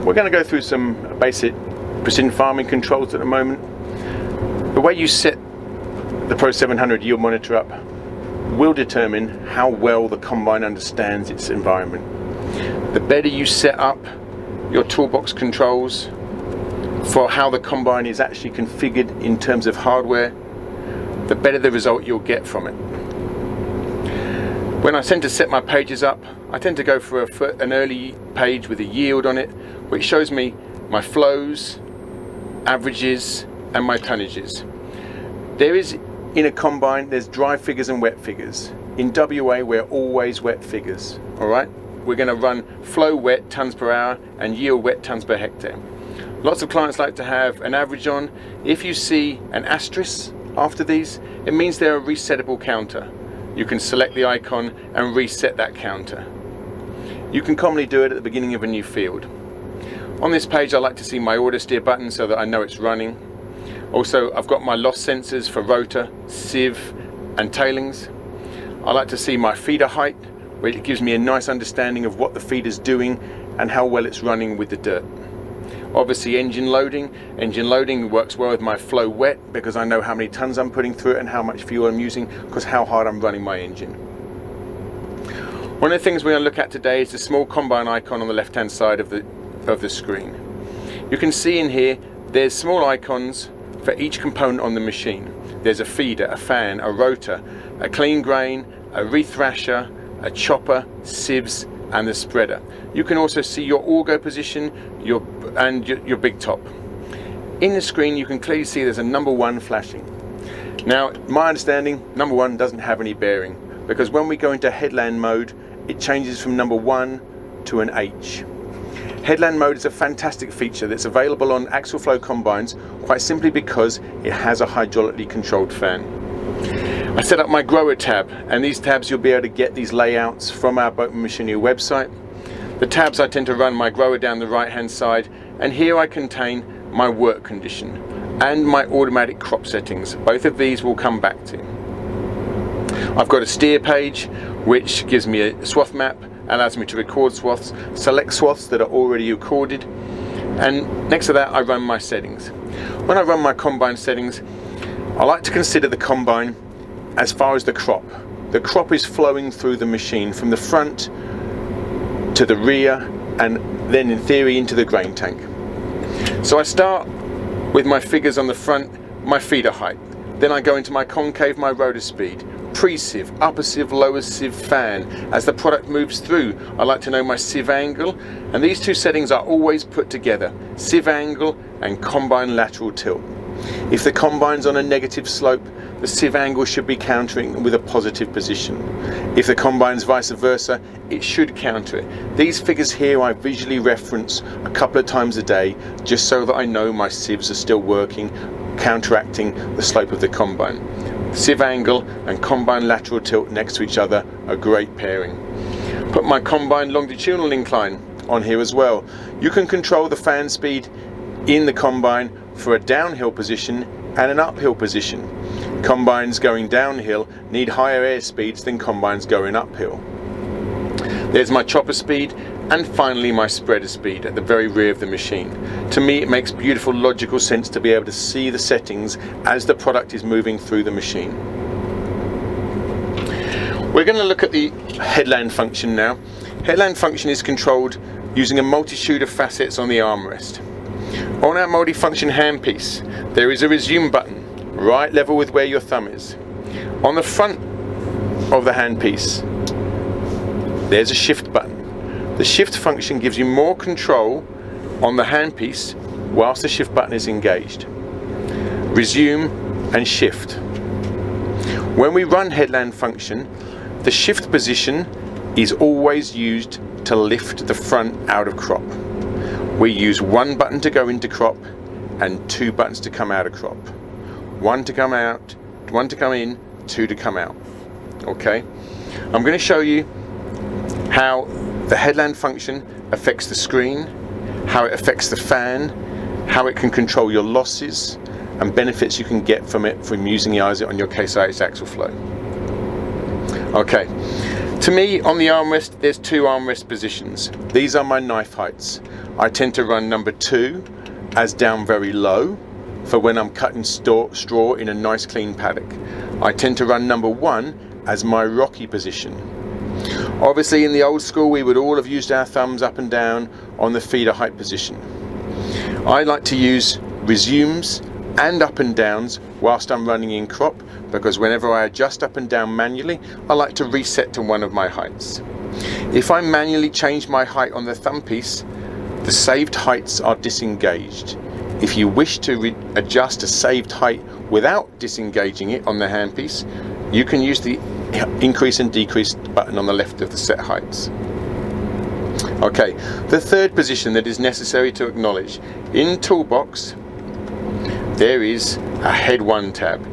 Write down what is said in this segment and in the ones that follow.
We're going to go through some basic precision farming controls at the moment. The way you set the Pro 700 yield monitor up will determine how well the combine understands its environment. The better you set up your toolbox controls for how the combine is actually configured in terms of hardware, the better the result you'll get from it. When I tend to set my pages up, I tend to go for an early page with a yield on it, which shows me my flows, averages, and my tonnages. There is, in a combine, there's dry figures and wet figures. In WA, we're always wet figures, all right? We're going to run flow wet tons per hour and yield wet tons per hectare. Lots of clients like to have an average on. If you see an asterisk after these, it means they're a resettable counter. You can select the icon and reset that counter. You can commonly do it at the beginning of a new field. On this page, I like to see my auto steer button so that I know it's running. Also, I've got my loss sensors for rotor, sieve, and tailings. I like to see my feeder height, where it gives me a nice understanding of what the feeder's doing and how well it's running with the dirt. Obviously, engine loading. Engine loading works well with my flow wet because I know how many tons I'm putting through it and how much fuel I'm using because how hard I'm running my engine. One of the things we're going to look at today is the small combine icon on the left hand side of the screen. You can see in here there's small icons for each component on the machine. There's a feeder, a fan, a rotor, a clean grain, a rethrasher, a chopper, sieves, and the spreader. You can also see your auger position your big top. In the screen you can clearly see there's a number 1 flashing. Now, my understanding, number 1 doesn't have any bearing because when we go into headland mode it changes from number 1 to an H. Headland mode is a fantastic feature that's available on axial flow combines quite simply because it has a hydraulically controlled fan. I set up my grower tab, and these tabs you'll be able to get these layouts from our Boekemans Machinery website. The tabs I tend to run my grower down the right hand side, and here I contain my work condition and my automatic crop settings. Both of these will come back to. I've got a steer page which gives me a swath map, allows me to record swaths, select swaths that are already recorded, and next to that I run my settings. When I run my combine settings, I like to consider the combine as far as the crop. The crop is flowing through the machine from the front to the rear and then in theory into the grain tank. So I start with my figures on the front, my feeder height. Then I go into my concave, my rotor speed, pre-sieve, upper sieve, lower sieve, fan. As the product moves through, I like to know my sieve angle, and these two settings are always put together, sieve angle and combine lateral tilt. If the combine's on a negative slope, the sieve angle should be countering with a positive position. If the combine's vice versa, it should counter it. These figures here I visually reference a couple of times a day just so that I know my sieves are still working, counteracting the slope of the combine. Sieve angle and combine lateral tilt next to each other, a great pairing. Put my combine longitudinal incline on here as well. You can control the fan speed in the combine for a downhill position and an uphill position. Combines going downhill need higher air speeds than combines going uphill. There's my chopper speed and finally my spreader speed at the very rear of the machine. To me it makes beautiful logical sense to be able to see the settings as the product is moving through the machine. We're going to look at the headland function now. Headland function is controlled using a multitude of facets on the armrest. On our multifunction handpiece there is a resume button right level with where your thumb is. On the front of the handpiece there's a shift button. The shift function gives you more control on the handpiece whilst the shift button is engaged. Resume and shift. When we run headland function, the shift position is always used to lift the front out of crop. We use one button to go into crop and 2 buttons to come out of crop. 1 to come out, 1 to come in, 2 to come out. Okay, I'm going to show you how the headland function affects the screen, how it affects the fan, how it can control your losses and benefits you can get from it from using the ISIT on your Case IH axial flow. Okay, To me, on the armrest, there's two armrest positions. These are my knife heights. I tend to run number 2 as down very low for when I'm cutting straw in a nice clean paddock. I tend to run number 1 as my rocky position. Obviously in the old school we would all have used our thumbs up and down on the feeder height position. I like to use resumes and up and downs whilst I'm running in crop, because whenever I adjust up and down manually, I like to reset to one of my heights. If I manually change my height on the thumb piece, the saved heights are disengaged. If you wish to adjust a saved height without disengaging it on the handpiece, you can use the increase and decrease button on the left of the set heights. Okay, the third position that is necessary to acknowledge. In Toolbox, there is a Head 1 tab.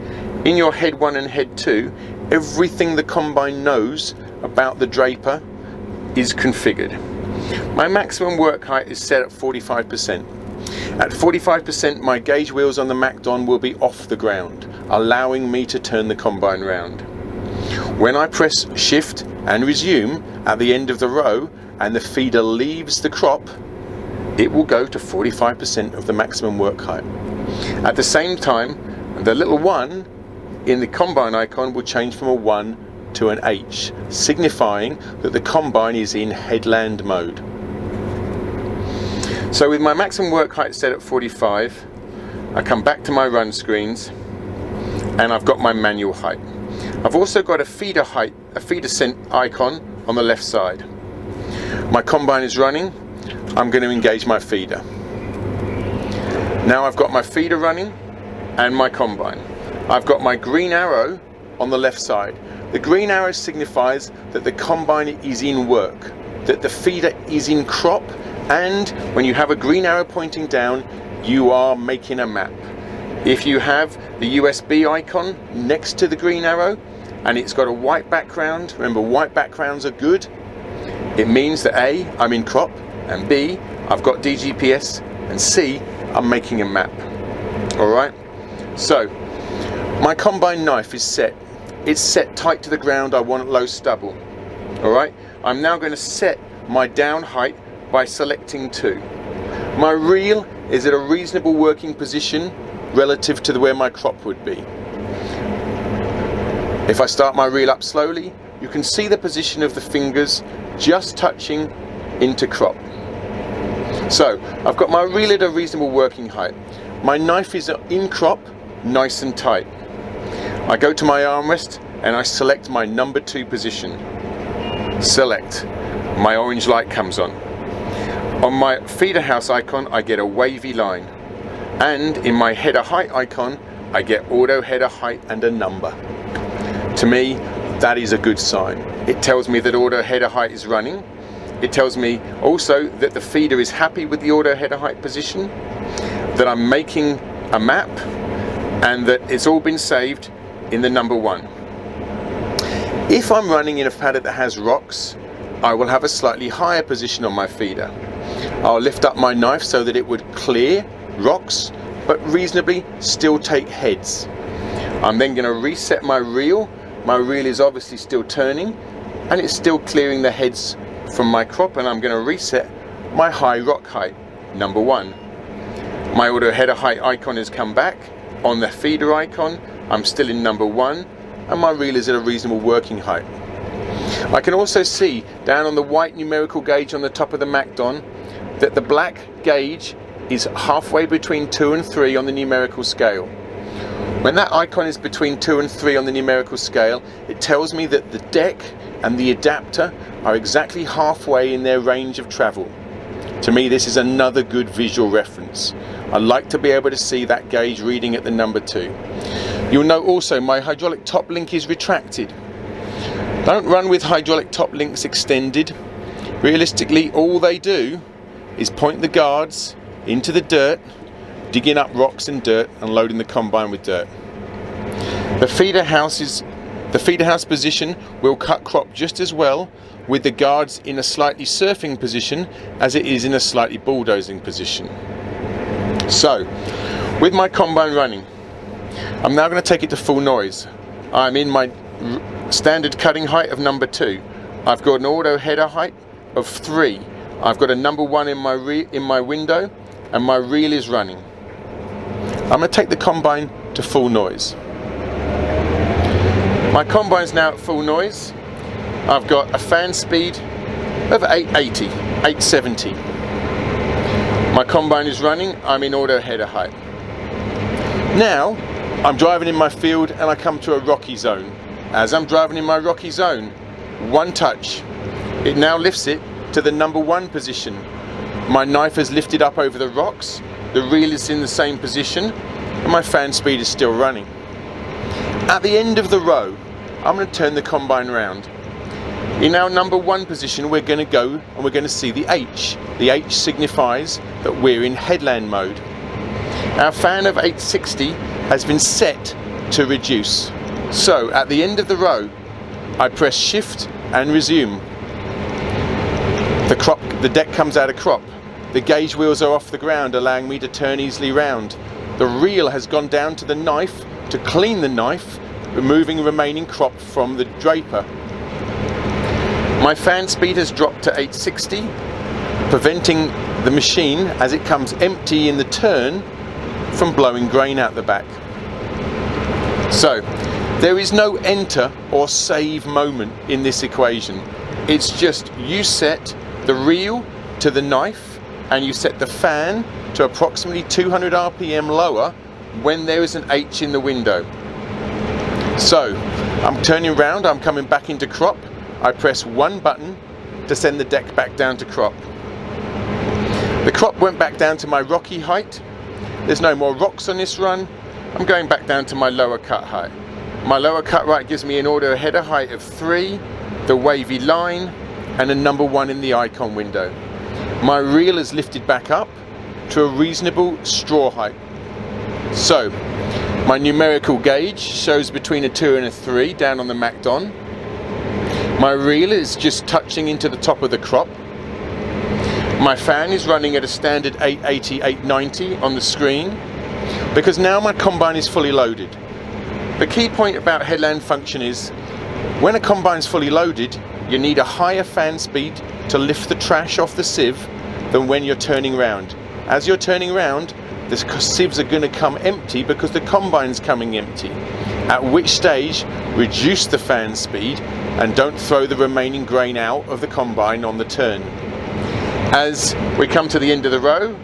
In your Head 1 and Head 2, everything the combine knows about the draper is configured. My maximum work height is set at 45%. At 45%, my gauge wheels on the MacDon will be off the ground, allowing me to turn the combine round. When I press Shift and Resume at the end of the row and the feeder leaves the crop, it will go to 45% of the maximum work height. At the same time, the little 1 in the combine icon will change from a 1 to an H, signifying that the combine is in headland mode. So with my maximum work height set at 45, I come back to my run screens and I've got my manual height. I've also got a feeder height, a feeder scent icon on the left side. My combine is running, I'm going to engage my feeder. Now I've got my feeder running and my combine. I've got my green arrow on the left side. The green arrow signifies that the combine is in work, that the feeder is in crop, and when you have a green arrow pointing down, you are making a map. If you have the USB icon next to the green arrow and it's got a white background, remember white backgrounds are good, it means that A, I'm in crop, and B, I've got DGPS, and C, I'm making a map. Alright, so my combine knife is set. It's set tight to the ground, I want low stubble. Alright, I'm now going to set my down height by selecting 2. My reel is at a reasonable working position relative to where my crop would be. If I start my reel up slowly, you can see the position of the fingers just touching into crop. So I've got my reel at a reasonable working height. My knife is in crop, nice and tight. I go to my armrest and I select my number 2 position. Select. My orange light comes on. On my feeder house icon, I get a wavy line. And in my header height icon, I get auto header height and a number. To me, that is a good sign. It tells me that auto header height is running. It tells me also that the feeder is happy with the auto header height position, that I'm making a map, and that it's all been saved in the number 1. If I'm running in a paddock that has rocks, I will have a slightly higher position on my feeder. I'll lift up my knife so that it would clear rocks, but reasonably still take heads. I'm then going to reset my reel. My reel is obviously still turning, and it's still clearing the heads from my crop, and I'm going to reset my high rock height, number 1. My auto header height icon has come back. On the feeder icon, I'm still in number 1, and my reel is at a reasonable working height. I can also see down on the white numerical gauge on the top of the MacDon that the black gauge is halfway between 2 and 3 on the numerical scale. When that icon is between 2 and 3 on the numerical scale, it tells me that the deck and the adapter are exactly halfway in their range of travel. To me, this is another good visual reference. I like to be able to see that gauge reading at the number 2. You'll note also my hydraulic top link is retracted. Don't run with hydraulic top links extended. Realistically, all they do is point the guards into the dirt, digging up rocks and dirt and loading the combine with dirt. The feeder house position will cut crop just as well with the guards in a slightly surfing position as it is in a slightly bulldozing position. So, with my combine running, I'm now going to take it to full noise. I'm in my standard cutting height of number 2. I've got an auto header height of 3. I've got a number 1 in my window, and my reel is running. I'm going to take the combine to full noise. My combine's now at full noise. I've got a fan speed of 880, 870. My combine is running, I'm in auto header height. Now, I'm driving in my field and I come to a rocky zone. As I'm driving in my rocky zone, one touch, it now lifts it to the number 1 position. My knife has lifted up over the rocks, the reel is in the same position, and my fan speed is still running. At the end of the row, I'm going to turn the combine round. In our number 1 position, we're going to go and we're going to see the H. The H signifies that we're in headland mode. Our fan of 860 has been set to reduce. So at the end of the row, I press shift and resume. The deck comes out of crop. The gauge wheels are off the ground, allowing me to turn easily round. The reel has gone down to the knife to clean the knife, removing remaining crop from the draper. My fan speed has dropped to 860, preventing the machine, as it comes empty in the turn, from blowing grain out the back. So, there is no enter or save moment in this equation. It's just you set the reel to the knife and you set the fan to approximately 200 RPM lower when there is an H in the window. So, I'm turning around, I'm coming back into crop. I press one button to send the deck back down to crop. The crop went back down to my rocky height. There's no more rocks on this run. I'm going back down to my lower cut height. My lower cut height gives me an auto header height of 3, the wavy line, and a number 1 in the icon window. My reel is lifted back up to a reasonable straw height. So, my numerical gauge shows between a 2 and a 3 down on the MacDon. My reel is just touching into the top of the crop. My fan is running at a standard 880, 890 on the screen, because now my combine is fully loaded. The key point about headland function is, when a combine is fully loaded, you need a higher fan speed to lift the trash off the sieve than when you're turning round. As you're turning round, the sieves are going to come empty because the combine's coming empty. At which stage, reduce the fan speed and don't throw the remaining grain out of the combine on the turn. As we come to the end of the row,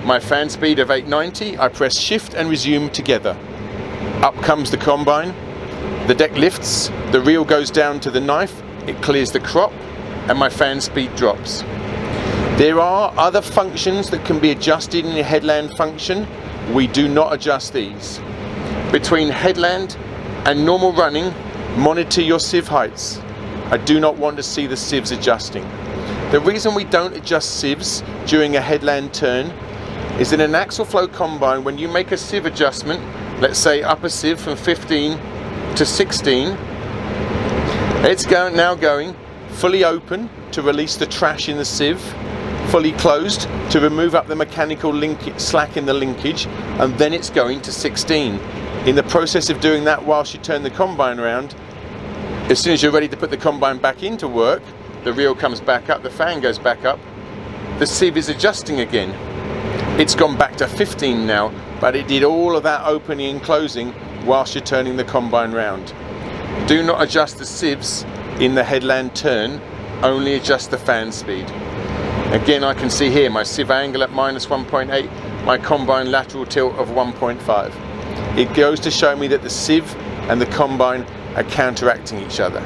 my fan speed of 890, I press shift and resume together. Up comes the combine, the deck lifts, the reel goes down to the knife, it clears the crop, and my fan speed drops. There are other functions that can be adjusted in the headland function. We do not adjust these. Between headland and normal running, monitor your sieve heights. I do not want to see the sieves adjusting. The reason we don't adjust sieves during a headland turn is in an axial flow combine, when you make a sieve adjustment, let's say up a sieve from 15 to 16, it's now going fully open to release the trash in the sieve, fully closed to remove up the mechanical slack in the linkage, and then it's going to 16. In the process of doing that whilst you turn the combine around, as soon as you're ready to put the combine back into work, the reel comes back up, the fan goes back up, the sieve is adjusting again. It's gone back to 15 now, but it did all of that opening and closing whilst you're turning the combine round. Do not adjust the sieves in the headland turn, only adjust the fan speed. Again, I can see here my sieve angle at -1.8, my combine lateral tilt of 1.5. It goes to show me that the sieve and the combine are counteracting each other.